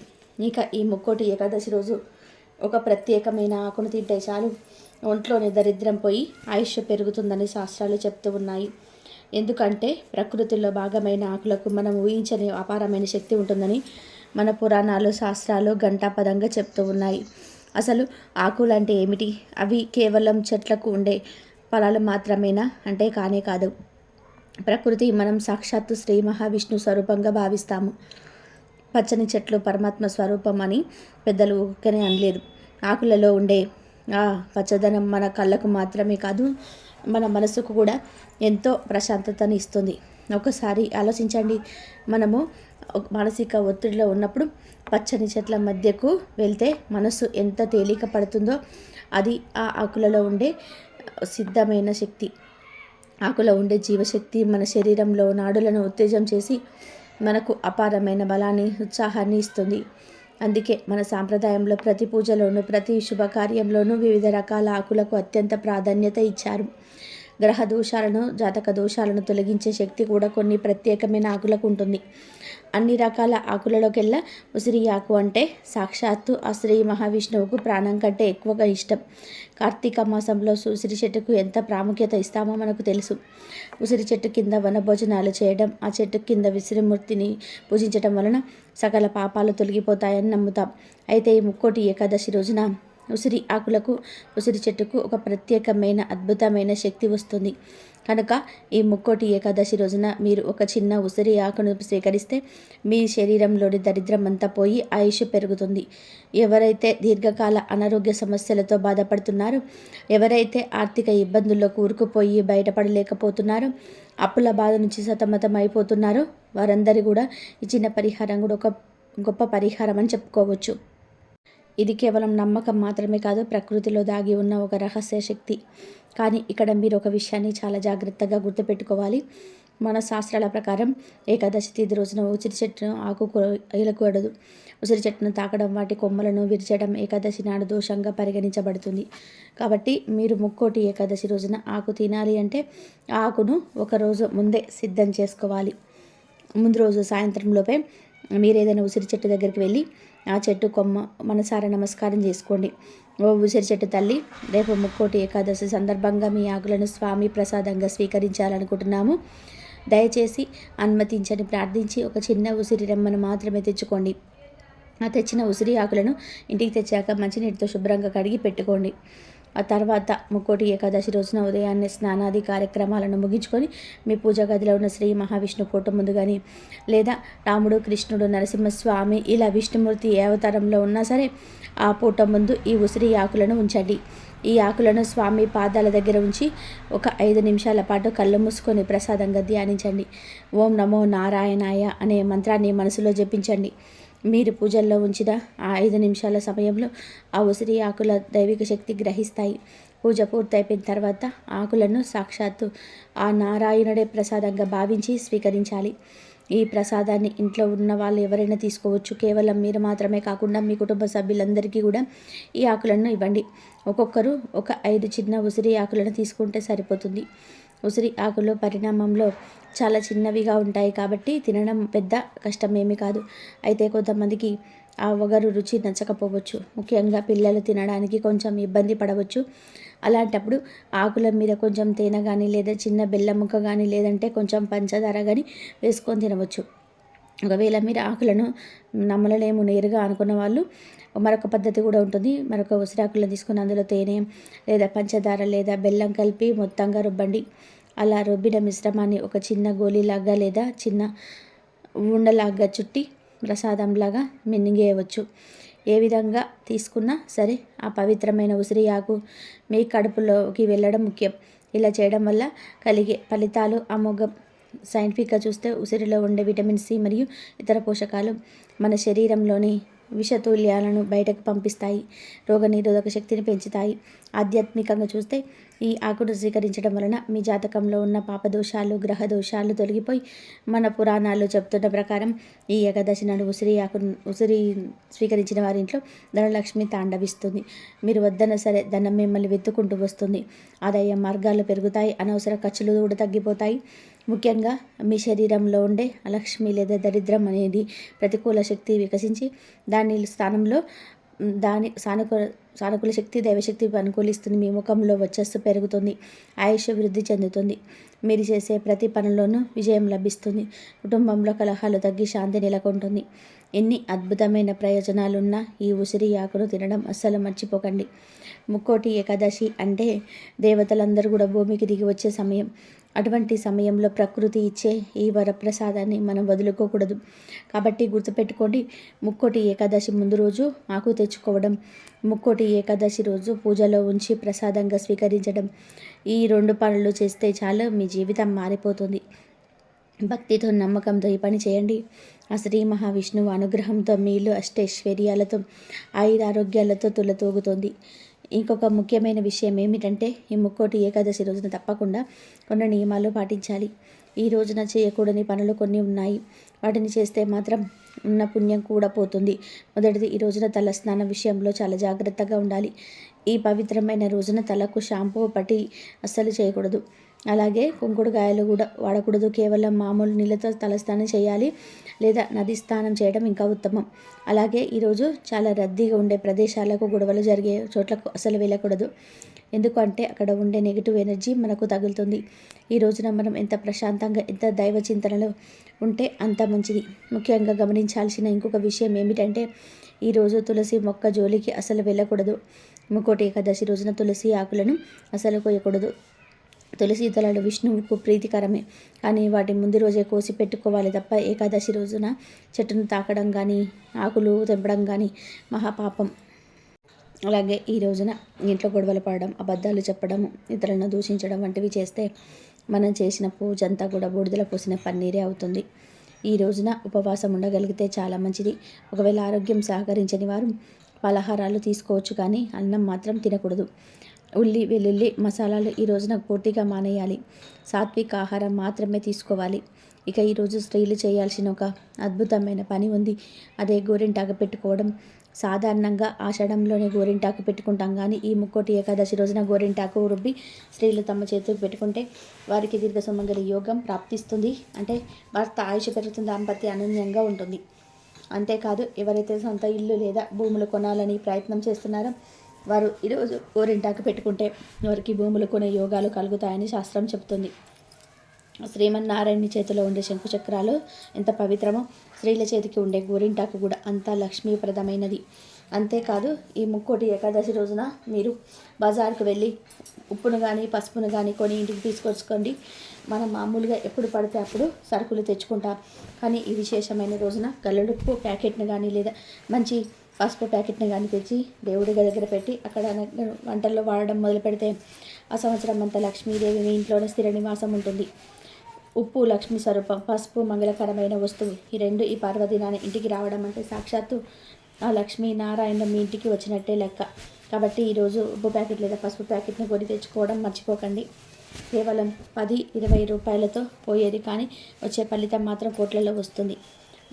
ఇక ఈ ముక్కోటి ఏకాదశి రోజు ఒక ప్రత్యేకమైన ఆకును తింటే చాలు ఒంట్లోని దరిద్రం పోయి ఆయుష్ పెరుగుతుందని శాస్త్రాలు చెప్తూ ఉన్నాయి. ఎందుకంటే ప్రకృతిలో భాగమైన ఆకులకు మనం ఊహించని అపారమైన శక్తి ఉంటుందని మన పురాణాలు, శాస్త్రాలు ఘంటాపదంగా చెప్తూ ఉన్నాయి. అసలు ఆకులు అంటే ఏమిటి? అవి కేవలం చెట్లకు ఉండే ఫలాలు మాత్రమేనా అంటే కానే కాదు. ప్రకృతి మనం సాక్షాత్తు శ్రీ మహావిష్ణు స్వరూపంగా భావిస్తాము. పచ్చని చెట్లు పరమాత్మ స్వరూపం అని పెద్దలు ఊరికనే అనలేదు. ఆకులలో ఉండే ఆ పచ్చదనం మన కళ్ళకు మాత్రమే కాదు, మన మనసుకు కూడా ఎంతో ప్రశాంతతని ఇస్తుంది. ఒకసారి ఆలోచించండి, మనము మానసిక ఒత్తిడిలో ఉన్నప్పుడు పచ్చని చెట్ల మధ్యకు వెళ్తే మనసు ఎంత తేలిక పడుతుందో అది ఆ ఆకులలో ఉండే సిద్ధమైన శక్తి, ఆకులో ఉండే జీవశక్తి మన శరీరంలో నాడులను ఉత్తేజం చేసి మనకు అపారమైన బలాన్ని, ఉత్సాహాన్ని ఇస్తుంది. అందుకే మన సాంప్రదాయంలో ప్రతి పూజలోనూ, ప్రతి శుభకార్యంలోనూ వివిధ రకాల ఆకులకు అత్యంత ప్రాధాన్యత ఇచ్చారు. గ్రహ దోషాలను, జాతక దోషాలను తొలగించే శక్తి కూడా కొన్ని ప్రత్యేకమైన ఆకులకు ఉంటుంది. అన్ని రకాల ఆకులలోకెల్లా ఉసిరి ఆకు అంటే సాక్షాత్తు ఆ శ్రీ మహావిష్ణువుకు ప్రాణం కంటే ఎక్కువగా ఇష్టం. కార్తీక మాసంలో ఉసిరి చెట్టుకు ఎంత ప్రాముఖ్యత ఇస్తామో మనకు తెలుసు. ఉసిరి చెట్టు కింద వనభోజనాలు చేయడం, ఆ చెట్టు కింద విసిరిమూర్తిని పూజించడం వలన సకల పాపాలు తొలగిపోతాయని నమ్ముతాం. అయితే ఈ ముక్కోటి ఏకాదశి రోజున ఉసిరి ఆకులకు, ఉసిరి చెట్టుకు ఒక ప్రత్యేకమైన అద్భుతమైన శక్తి వస్తుంది. కనుక ఈ ముక్కోటి ఏకాదశి రోజున మీరు ఒక చిన్న ఉసిరి ఆకును స్వీకరిస్తే మీ శరీరంలోని దరిద్రం అంతా పోయి ఆయుష్ పెరుగుతుంది. ఎవరైతే దీర్ఘకాల అనారోగ్య సమస్యలతో బాధపడుతున్నారో, ఎవరైతే ఆర్థిక ఇబ్బందుల్లో కూరుకుపోయి బయటపడలేకపోతున్నారో, అప్పుల బాధ నుంచి సతమతం అయిపోతున్నారో వారందరూ కూడా ఈ చిన్న పరిహారం కూడా ఒక గొప్ప పరిహారం అని చెప్పుకోవచ్చు. ఇది కేవలం నమ్మకం మాత్రమే కాదు, ప్రకృతిలో దాగి ఉన్న ఒక రహస్య శక్తి. కానీ ఇక్కడ మీరు ఒక విషయాన్ని చాలా జాగ్రత్తగా గుర్తుపెట్టుకోవాలి. మన శాస్త్రాల ప్రకారం ఏకాదశి తిథి రోజున ఉసిరి చెట్టును ఆకు ఏలకూడదు. ఉసిరి చెట్టును తాకడం, వాటి కొమ్మలను విరిచడం ఏకాదశి నాడు దోషంగా పరిగణించబడుతుంది. కాబట్టి మీరు ముక్కోటి ఏకాదశి రోజున ఆకు తినాలి అంటే ఆకును ఒకరోజు ముందే సిద్ధం చేసుకోవాలి. ముందు రోజు సాయంత్రంలోపే మీరు ఏదైనా ఉసిరి చెట్టు దగ్గరికి వెళ్ళి ఆ చెట్టు కొమ్మ మనసారా నమస్కారం చేసుకోండి. ఓ ఉసిరి చెట్టు తల్లి, రేపు ముక్కోటి ఏకాదశి సందర్భంగా మీ ఆకులను స్వామి ప్రసాదంగా స్వీకరించాలనుకుంటున్నాము. దయచేసి అనుమతించని ప్రార్థించి ఒక చిన్న ఉసిరి రెమ్మను మాత్రమే తెచ్చుకోండి. ఆ తెచ్చిన ఉసిరి ఆకులను ఇంటికి తెచ్చాక మంచినీటితో శుభ్రంగా కడిగి పెట్టుకోండి. ఆ తర్వాత ముక్కోటి ఏకాదశి రోజున ఉదయాన్నే స్నానాది కార్యక్రమాలను ముగించుకొని మీ పూజా గదిలో ఉన్న శ్రీ మహావిష్ణు ఫోటో ముందు కానీ, లేదా రాముడు, కృష్ణుడు, నరసింహస్వామి ఇలా విష్ణుమూర్తి ఏ అవతారంలో ఉన్నా సరే ఆ ఫోటో ముందు ఈ ఉసిరి ఆకులను ఉంచండి. ఈ ఆకులను స్వామి పాదాల దగ్గర ఉంచి ఒక 5 నిమిషాల పాటు కళ్ళు మూసుకొని ప్రసాదంగా ధ్యానించండి. ఓం నమో నారాయణాయ అనే మంత్రాన్ని మనసులో జపించండి. మీరు పూజల్లో ఉంచిన ఆ 5 నిమిషాల సమయంలో ఆ ఉసిరి ఆకుల దైవిక శక్తి గ్రహిస్తాయి. పూజ పూర్తయిపోయిన తర్వాత ఆకులను సాక్షాత్తు ఆ నారాయణుడే ప్రసాదంగా భావించి స్వీకరించాలి. ఈ ప్రసాదాన్ని ఇంట్లో ఉన్న వాళ్ళు ఎవరైనా తీసుకోవచ్చు. కేవలం మీరు మాత్రమే కాకుండా మీ కుటుంబ సభ్యులందరికీ కూడా ఈ ఆకులను ఇవ్వండి. ఒక్కొక్కరు ఒక 5 చిన్న ఉసిరి ఆకులను తీసుకుంటే సరిపోతుంది. ఉసిరి ఆకులు పరిణామంలో చాలా చిన్నవిగా ఉంటాయి కాబట్టి తినడం పెద్ద కష్టమేమీ కాదు. అయితే కొంతమందికి ఆ వగరు రుచి నచ్చకపోవచ్చు. ముఖ్యంగా పిల్లలు తినడానికి కొంచెం ఇబ్బంది పడవచ్చు. అలాంటప్పుడు ఆకుల మీద కొంచెం తేనె కానీ, లేదా చిన్న బెల్లం ముక్క కానీ, లేదంటే కొంచెం పంచదార కానీ వేసుకొని తినవచ్చు. ఒకవేళ మీరు ఆకులను నమ్మలలేము నేరుగా అనుకున్న వాళ్ళు మరొక పద్ధతి కూడా ఉంటుంది. మరొక ఉసిరాకులను తీసుకుని అందులో తేనె లేదా పంచదార లేదా బెల్లం కలిపి మొత్తంగా రుబ్బండి. అలా రుబ్బిన మిశ్రమాన్ని ఒక చిన్న గోళీలాగా లేదా చిన్న ఉండలాగా చుట్టి ప్రసాదంలాగా మింగేయవచ్చు. ఏ విధంగా తీసుకున్నా సరే ఆ పవిత్రమైన ఉసిరి ఆకు మీ కడుపులోకి వెళ్ళడం ముఖ్యం. ఇలా చేయడం వల్ల కలిగే ఫలితాలు అమోఘం. సైంటిఫిక్గా చూస్తే ఉసిరిలో ఉండే విటమిన్ సి మరియు ఇతర పోషకాలు మన శరీరంలోని విషతుల్యాలను బయటకు పంపిస్తాయి, రోగనిరోధక శక్తిని పెంచుతాయి. ఆధ్యాత్మికంగా చూస్తే ఈ ఆకును స్వీకరించడం వలన మీ జాతకంలో ఉన్న పాపదోషాలు, గ్రహ దోషాలు తొలగిపోయి మన పురాణాలు చెబుతున్న ప్రకారం ఈ ఏకాదశి నాడు ఉసిరి స్వీకరించిన వారి ఇంట్లో ధనలక్ష్మి తాండవిస్తుంది. మీరు వద్దన సరే ధనం మిమ్మల్ని వెతుక్కుంటూ వస్తుంది. ఆదాయ మార్గాలు పెరుగుతాయి, అనవసర ఖర్చులు కూడా తగ్గిపోతాయి. ముఖ్యంగా మీ శరీరంలో ఉండే అలక్ష్మి లేదా దరిద్రం అనేది ప్రతికూల శక్తి వికసించి దాని స్థానంలో సానుకూల శక్తి, దైవశక్తి అనుకూలిస్తుంది. మీ ముఖంలో వచ్చస్సు పెరుగుతుంది, ఆయుష్ వృద్ధి చెందుతుంది. మీరు చేసే ప్రతి పనిలోనూ విజయం లభిస్తుంది. కుటుంబంలో కలహాలు తగ్గి శాంతి నెలకొంటుంది. ఎన్ని అద్భుతమైన ప్రయోజనాలున్న ఈ ఉసిరి ఆకును తినడం అస్సలు మర్చిపోకండి. ముక్కోటి ఏకాదశి అంటే దేవతలందరూ కూడా భూమికి దిగి వచ్చే సమయం. అటువంటి సమయంలో ప్రకృతి ఇచ్చే ఈ వరప్రసాదాన్ని మనం వదులుకోకూడదు. కాబట్టి గుర్తుపెట్టుకోండి, ముక్కోటి ఏకాదశి ముందు రోజు ఆకు తెచ్చుకోవడం, ముక్కోటి ఏకాదశి రోజు పూజలో ఉంచి ప్రసాదంగా స్వీకరించడం, ఈ 2 పనులు చేస్తే చాలు మీ జీవితం మారిపోతుంది. భక్తితో, నమ్మకంతో ఈ పని చేయండి. ఆ శ్రీ మహావిష్ణువు అనుగ్రహంతో మీ ఇల్లు అష్టైశ్వర్యాలతో, ఆయురారోగ్యాలతో తులతూగుతుంది. ఇంకొక ముఖ్యమైన విషయం ఏమిటంటే ఈ ముక్కోటి ఏకాదశి రోజున తప్పకుండా కొన్ని నియమాలు పాటించాలి. ఈ రోజున చేయకూడని పనులు కొన్ని ఉన్నాయి. వాటిని చేస్తే మాత్రం ఉన్న పుణ్యం కూడా పోతుంది. మొదటిది, ఈ రోజున తల స్నానం విషయంలో చాలా జాగ్రత్తగా ఉండాలి. ఈ పవిత్రమైన రోజున తలకు షాంపూ పట్టి అస్సలు చేయకూడదు. అలాగే కుంకుడుకాయలు కూడా వాడకూడదు. కేవలం మామూలు నీళ్ళతో తలస్నానం చేయాలి, లేదా నది స్నానం చేయడం ఇంకా ఉత్తమం. అలాగే ఈరోజు చాలా రద్దీగా ఉండే ప్రదేశాలకు, గొడవలు జరిగే చోట్లకు అసలు వెళ్ళకూడదు. ఎందుకంటే అక్కడ ఉండే నెగిటివ్ ఎనర్జీ మనకు తగులుతుంది. ఈ రోజున మనం ఎంత ప్రశాంతంగా, ఎంత దైవ చింతనలో ఉంటే అంత మంచిది. ముఖ్యంగా గమనించాల్సిన ఇంకొక విషయం ఏమిటంటే ఈరోజు తులసి మొక్క జోలికి అసలు వెళ్ళకూడదు. ముక్కోటి ఏకాదశి రోజున తులసి ఆకులను అసలు కోయకూడదు. తులసి దళాలు విష్ణువుకు ప్రీతికరమే, కానీ వాటి ముందు రోజే కోసి పెట్టుకోవాలి తప్ప ఏకాదశి రోజున చెట్టును తాకడం కానీ, ఆకులు తెంపడం కానీ మహాపాపం. అలాగే ఈ రోజున ఇంట్లో గొడవలు పడడం, అబద్ధాలు చెప్పడం, ఇతరులను దూషించడం వంటివి చేస్తే మనం చేసిన పూజ అంతా కూడా బూడిదల పోసిన పన్నీరే అవుతుంది. ఈ రోజున ఉపవాసం ఉండగలిగితే చాలా మంచిది. ఒకవేళ ఆరోగ్యం సహకరించని వారు పలహారాలు తీసుకోవచ్చు, కానీ అన్నం మాత్రం తినకూడదు. ఉల్లి, వెల్లుల్లి, మసాలాలు ఈ రోజున పూర్తిగా మానేయాలి. సాత్విక ఆహారం మాత్రమే తీసుకోవాలి. ఇక ఈరోజు స్త్రీలు చేయాల్సిన ఒక అద్భుతమైన పని ఉంది. అదే గోరింటాకు పెట్టుకోవడం. సాధారణంగా ఆషాఢంలోనే గోరింటాకు పెట్టుకుంటాం, కానీ ఈ ముక్కోటి ఏకాదశి రోజున గోరింటాకు రుబ్బి స్త్రీలు తమ చేతులకు పెట్టుకుంటే వారికి దీర్ఘ సుమంగళి యోగం ప్రాప్తిస్తుంది. అంటే భర్త ఆయుష్ పెరుగుతుంది, దాంపత్య అనన్యంగా ఉంటుంది. అంతేకాదు ఎవరైతే సొంత ఇల్లు లేదా భూములు కొనాలని ప్రయత్నం చేస్తున్నారో వారు ఈరోజు గోరింటాకు పెట్టుకుంటే వారికి భూములు కొనే యోగాలు కలుగుతాయని శాస్త్రం చెబుతుంది. శ్రీమన్నారాయణుని చేతిలో ఉండే శంకుచక్రాలు ఎంత పవిత్రమో స్త్రీల చేతికి ఉండే గోరింటాకు కూడా అంత లక్ష్మీప్రదమైనది. అంతేకాదు ఈ ముక్కోటి ఏకాదశి రోజున మీరు బజార్కు వెళ్ళి ఉప్పును కానీ పసుపును కానీ కొని ఇంటికి తీసుకొచ్చుకోండి. మనం మామూలుగా ఎప్పుడు పడితే అప్పుడు సరుకులు తెచ్చుకుంటాం, కానీ ఈ విశేషమైన రోజున గల్లుడుప్పు ప్యాకెట్ని కానీ లేదా మంచి పసుపు ప్యాకెట్ని కానీ తెచ్చి దేవుడి దగ్గర పెట్టి అక్కడ వంటల్లో వాడడం మొదలు పెడితే ఆ సంవత్సరం అంతా లక్ష్మీదేవి మీ ఇంట్లోనే స్థిర నివాసం ఉంటుంది. ఉప్పు లక్ష్మీ స్వరూపం, పసుపు మంగళకరమైన వస్తువు. ఈ రెండు ఈ పర్వదినాన్ని ఇంటికి రావడం అంటే సాక్షాత్తు ఆ లక్ష్మీనారాయణ మీ ఇంటికి వచ్చినట్టే లెక్క. కాబట్టి ఈరోజు ఉప్పు ప్యాకెట్ లేదా పసుపు ప్యాకెట్ని కొని తెచ్చుకోవడం మర్చిపోకండి. కేవలం 10-20 రూపాయలతో పోయేది, కానీ వచ్చే ఫలితం మాత్రం కోట్లలో వస్తుంది.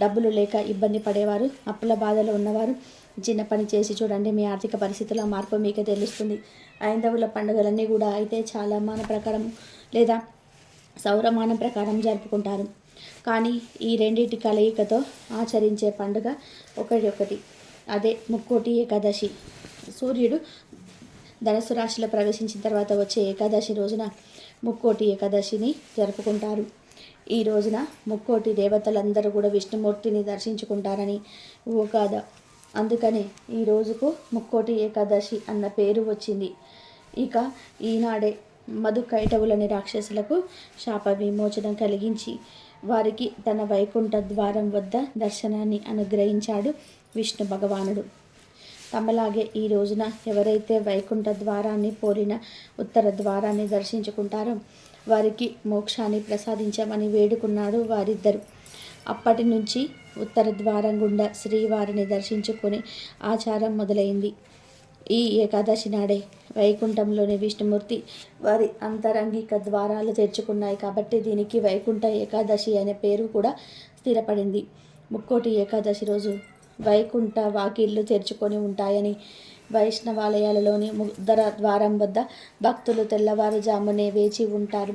డబ్బులు లేక ఇబ్బంది పడేవారు, అప్పుల బాధలు ఉన్నవారు చిన్న పని చేసి చూడండి, మీ ఆర్థిక పరిస్థితుల మార్పు మీకే తెలుస్తుంది. ఐందవుల పండుగలన్నీ కూడా అయితే చాలా మాన ప్రకారం లేదా సౌరమానం ప్రకారం జరుపుకుంటారు, కానీ ఈ రెండింటి కలయికతో ఆచరించే పండుగ ఒకటి. అదే ముక్కోటి ఏకాదశి. సూర్యుడు ధనుసు రాశిలో ప్రవేశించిన తర్వాత వచ్చే ఏకాదశి రోజున ముక్కోటి ఏకాదశిని జరుపుకుంటారు. ఈ రోజున ముక్కోటి దేవతలందరూ కూడా విష్ణుమూర్తిని దర్శించుకుంటారని ఓ గాథ. అందుకనే ఈ రోజుకు ముక్కోటి ఏకాదశి అన్న పేరు వచ్చింది. ఇక ఈనాడే మధు కైటవులని రాక్షసులకు శాప విమోచనం కలిగించి వారికి తన వైకుంఠ ద్వారం వద్ద దర్శనాన్ని అనుగ్రహించాడు విష్ణు భగవానుడు. తమలాగే ఈ రోజున ఎవరైతే వైకుంఠ ద్వారాన్ని పోలిన ఉత్తర ద్వారాన్ని దర్శించుకుంటారో వారికి మోక్షాన్ని ప్రసాదించమని వేడుకున్నాడు వారిద్దరు. అప్పటి నుంచి ఉత్తర ద్వారం గుండా శ్రీవారిని దర్శించుకునే ఆచారం మొదలైంది. ఈ ఏకాదశి నాడే వైకుంఠంలోని విష్ణుమూర్తి వారి అంతరంగిక ద్వారాలు తెరుచుకున్నాయి కాబట్టి దీనికి వైకుంఠ ఏకాదశి అనే పేరు కూడా స్థిరపడింది. ముక్కోటి ఏకాదశి రోజు వైకుంఠ వాకిళ్ళు తెరుచుకొని ఉంటాయని వైష్ణవాలయాలలోని ఉత్తర ద్వారం వద్ద భక్తులు తెల్లవారుజామునే వేచి ఉంటారు.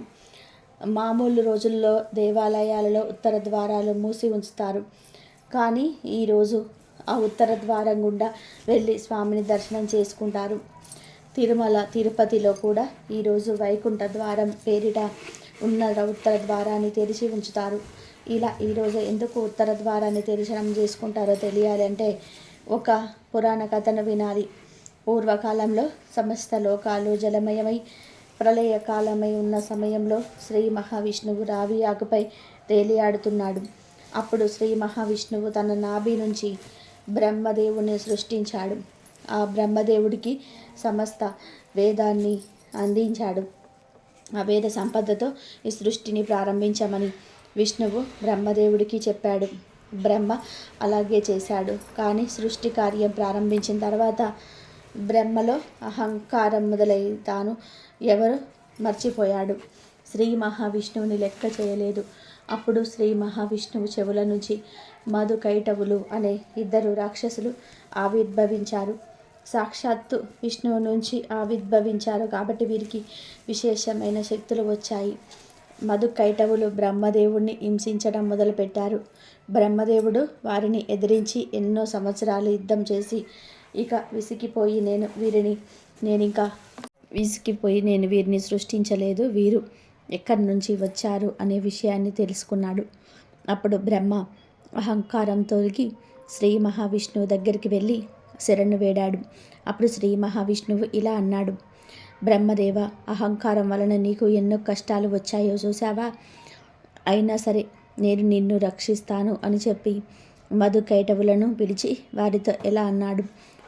మామూలు రోజుల్లో దేవాలయాలలో ఉత్తర ద్వారాలు మూసి ఉంచుతారు, కానీ ఈరోజు ఆ ఉత్తర ద్వారం గుండా వెళ్ళి స్వామిని దర్శనం చేసుకుంటారు. తిరుమల తిరుపతిలో కూడా ఈరోజు వైకుంఠ ద్వారం పేరిట ఉన్న ఉత్తర ద్వారాన్ని తెరిచి ఉంచుతారు. ఇలా ఈరోజు ఎందుకు ఉత్తర ద్వారాన్ని తెరిచడం చేసుకుంటారో తెలియాలంటే ఒక పురాణ కథను వినాలి. పూర్వకాలంలో సమస్త లోకాలు జలమయమై ప్రళయకాలమై ఉన్న సమయంలో శ్రీ మహావిష్ణువు రావి ఆకుపై తేలియాడుతున్నాడు. అప్పుడు శ్రీ మహావిష్ణువు తన నాభి నుంచి బ్రహ్మదేవుని సృష్టించాడు. ఆ బ్రహ్మదేవుడికి సమస్త వేదాన్ని అందించాడు. ఆ వేద సంపదతో ఈ సృష్టిని ప్రారంభించమని విష్ణువు బ్రహ్మదేవుడికి చెప్పాడు. బ్రహ్మ అలాగే చేశాడు. కానీ సృష్టి కార్యం ప్రారంభించిన తర్వాత బ్రహ్మలో అహంకారం మొదలై తాను ఎవరు మర్చిపోయాడు. శ్రీ మహావిష్ణువుని లెక్క చేయలేదు. అప్పుడు శ్రీ మహావిష్ణువు చెవుల నుంచి మధు కైటవులు అనే 2 రాక్షసులు ఆవిర్భవించారు. సాక్షాత్తు విష్ణువు నుంచి ఆవిర్భవించారు కాబట్టి వీరికి విశేషమైన శక్తులు వచ్చాయి. మధు కైటవులు బ్రహ్మదేవుడిని హింసించడం మొదలుపెట్టారు. బ్రహ్మదేవుడు వారిని ఎదిరించి ఎన్నో సంవత్సరాలు యుద్ధం చేసి ఇక విసిగిపోయి నేను వీరిని సృష్టించలేదు, వీరు ఎక్కడి నుంచి వచ్చారు అనే విషయాన్ని తెలుసుకున్నాడు. అప్పుడు బ్రహ్మ అహంకారం తొలగి శ్రీ మహావిష్ణువు దగ్గరికి వెళ్ళి శరణు వేడాడు. అప్పుడు శ్రీ మహావిష్ణువు ఇలా అన్నాడు: బ్రహ్మదేవ, అహంకారం వలన నీకు ఎన్నో కష్టాలు వచ్చాయో చూసావా? అయినా సరే నేను నిన్ను రక్షిస్తాను అని చెప్పి మధు కైటవులను పిలిచి వారితో ఎలా అన్నాడు: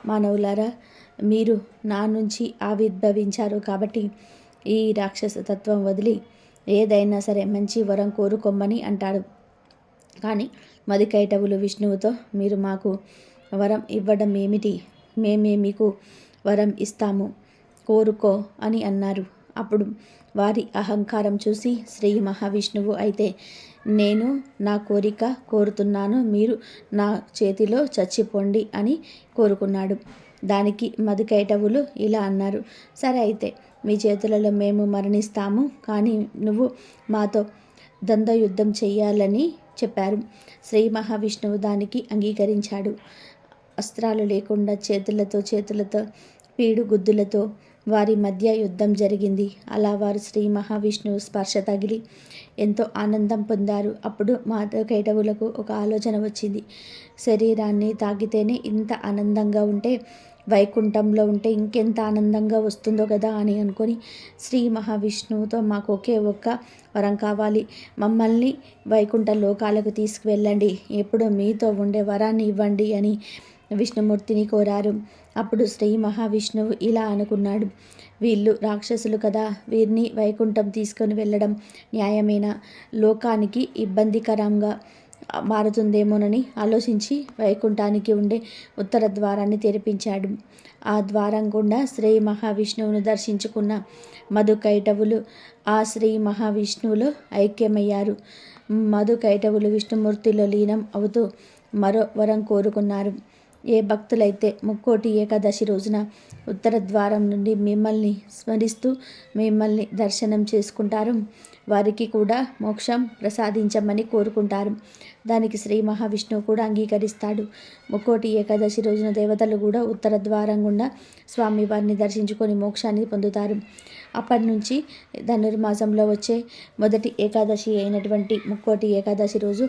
మానవులారా, మీరు నా నుంచి ఆవిర్భవించారు కాబట్టి ఈ రాక్షస తత్వం వదిలి ఏదైనా సరే మంచి వరం కోరుకోమని అంటాడు. కానీ మధు కైటవులు విష్ణువుతో, మీరు మాకు వరం ఇవ్వడం ఏమిటి? మేమే మీకు వరం ఇస్తాము, కోరుకో అని అన్నారు. అప్పుడు వారి అహంకారం చూసి శ్రీ మహావిష్ణువు, అయితే నేను నా కోరిక కోరుతున్నాను, మీరు నా చేతిలో చచ్చిపోండి అని కోరుకున్నాడు. దానికి మధు కైటవులు ఇలా అన్నారు: సరే, అయితే మీ చేతులలో మేము మరణిస్తాము, కానీ నువ్వు మాతో ద్వంద్వ యుద్ధం చేయాలని చెప్పారు. శ్రీ మహావిష్ణువు దానికి అంగీకరించాడు. అస్త్రాలు లేకుండా చేతులతో పీడుగుద్దులతో వారి మధ్య యుద్ధం జరిగింది. అలా వారు శ్రీ మహావిష్ణువు స్పర్శ తగిలి ఎంతో ఆనందం పొందారు. అప్పుడు మాధవకైటవులకు ఒక ఆలోచన వచ్చింది. శరీరాన్ని తాకితేనే ఇంత ఆనందంగా ఉంటే వైకుంఠంలో ఉంటే ఇంకెంత ఆనందంగా వస్తుందో కదా అని అనుకొని శ్రీ మహావిష్ణువుతో మాకు ఒకే ఒక్క వరం కావాలి, మమ్మల్ని వైకుంఠ లోకాలకు తీసుకువెళ్ళండి, ఎప్పుడు మీతో ఉండే వరాన్ని ఇవ్వండి అని విష్ణుమూర్తిని కోరారు. అప్పుడు శ్రీ మహావిష్ణువు ఇలా అనుకున్నాడు, వీళ్ళు రాక్షసులు కదా, వీరిని వైకుంఠం తీసుకొని వెళ్ళడం న్యాయమేనా, లోకానికి ఇబ్బందికరంగా మారుతుందేమోనని ఆలోచించి వైకుంఠానికి ఉండే ఉత్తర ద్వారాన్ని తెరిపించాడు. ఆ ద్వారం గుండా శ్రీ మహావిష్ణువును దర్శించుకున్న మధుకైటవులు ఆ శ్రీ మహావిష్ణువులో ఐక్యమయ్యారు. మధుకైటవులు విష్ణుమూర్తిలో లీనం అవుతూ మరో వరం కోరుకున్నారు. ఏ భక్తులైతే ముక్కోటి ఏకాదశి రోజున ఉత్తర ద్వారం నుండి మిమ్మల్ని స్మరిస్తూ మిమ్మల్ని దర్శనం చేసుకుంటారో వారికి కూడా మోక్షం ప్రసాదించమని కోరుకుంటారు. దానికి శ్రీ మహావిష్ణువు కూడా అంగీకరిస్తాడు. ముక్కోటి ఏకాదశి రోజున దేవతలు కూడా ఉత్తర ద్వారం గుండా స్వామివారిని దర్శించుకొని మోక్షాన్ని పొందుతారు. అప్పటి నుంచి ధనుర్మాసంలో వచ్చే మొదటి ఏకాదశి అయినటువంటి ముక్కోటి ఏకాదశి రోజు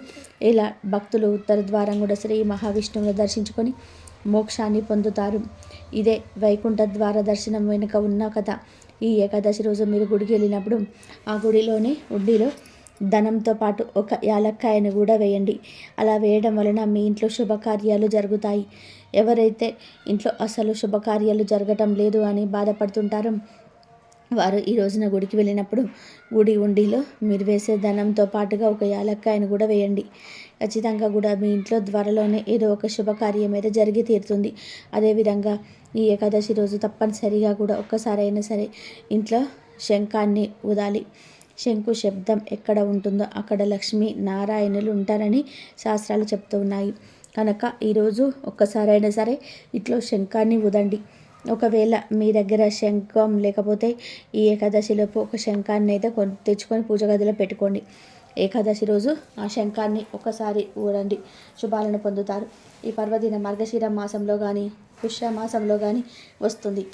ఇలా భక్తులు ఉత్తర ద్వారం కూడా శ్రీ మహావిష్ణువుని దర్శించుకొని మోక్షాన్ని పొందుతారు. ఇదే వైకుంఠ ద్వార దర్శనం వెనుక ఉన్న కథ. ఈ ఏకాదశి రోజు మీరు గుడికి వెళ్ళినప్పుడు ఆ గుడిలోనే ఉండిలో ధనంతో పాటు ఒక యాలక్కాయను కూడా వేయండి. అలా వేయడం వలన మీ ఇంట్లో శుభకార్యాలు జరుగుతాయి. ఎవరైతే ఇంట్లో అసలు శుభకార్యాలు జరగటం లేదు అని బాధపడుతుంటారో వారు ఈ రోజున గుడికి వెళ్ళినప్పుడు గుడి ఉండిలో మీరు వేసే ధనంతో పాటుగా ఒక యాలక్కాయను కూడా వేయండి. ఖచ్చితంగా కూడా మీ ఇంట్లో త్వరలోనే ఏదో ఒక శుభకార్యం అయితే జరిగి తీరుతుంది. అదేవిధంగా ఈ ఏకాదశి రోజు తప్పనిసరిగా కూడా ఒక్కసారైనా సరే ఇంట్లో శంఖాన్ని ఊదాలి. శంకు శబ్దం ఎక్కడ ఉంటుందో అక్కడ లక్ష్మీ నారాయణులు ఉంటారని శాస్త్రాలు చెప్తూ ఉన్నాయి. కనుక ఈరోజు ఒక్కసారైనా సరే ఇంట్లో శంఖాన్ని ఊదండి. ఒకవేళ మీ దగ్గర శంఖం లేకపోతే ఈ ఏకాదశిలోపు ఒక శంఖాన్ని అయితే తెచ్చుకొని పూజ గదిలో పెట్టుకోండి. ఏకాదశి రోజు ఆ శంఖాన్ని ఒకసారి ఊరండి, శుభాలను పొందుతారు. ఈ పర్వదిన మార్గశిర మాసంలో కానీ పుష్య మాసంలో కానీ వస్తుంది.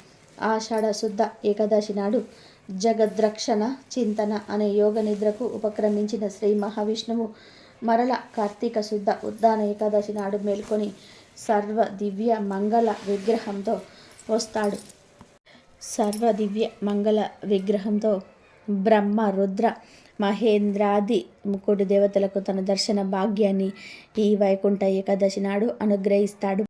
ఆషాఢ శుద్ధ ఏకాదశి నాడు జగద్రక్షణ చింతన అనే యోగ నిద్రకు ఉపక్రమించిన శ్రీ మహావిష్ణువు మరల కార్తీక శుద్ధ ఉద్దాన ఏకాదశి నాడు మేల్కొని సర్వ దివ్య మంగళ విగ్రహంతో వస్తాడు. సర్వ దివ్య మంగళ విగ్రహంతో బ్రహ్మ రుద్ర మహేంద్రాది ముక్కోటి దేవతలకు తన దర్శన భాగ్యాన్ని ఈ వైకుంఠ ఏకాదశి నాడు అనుగ్రహిస్తాడు.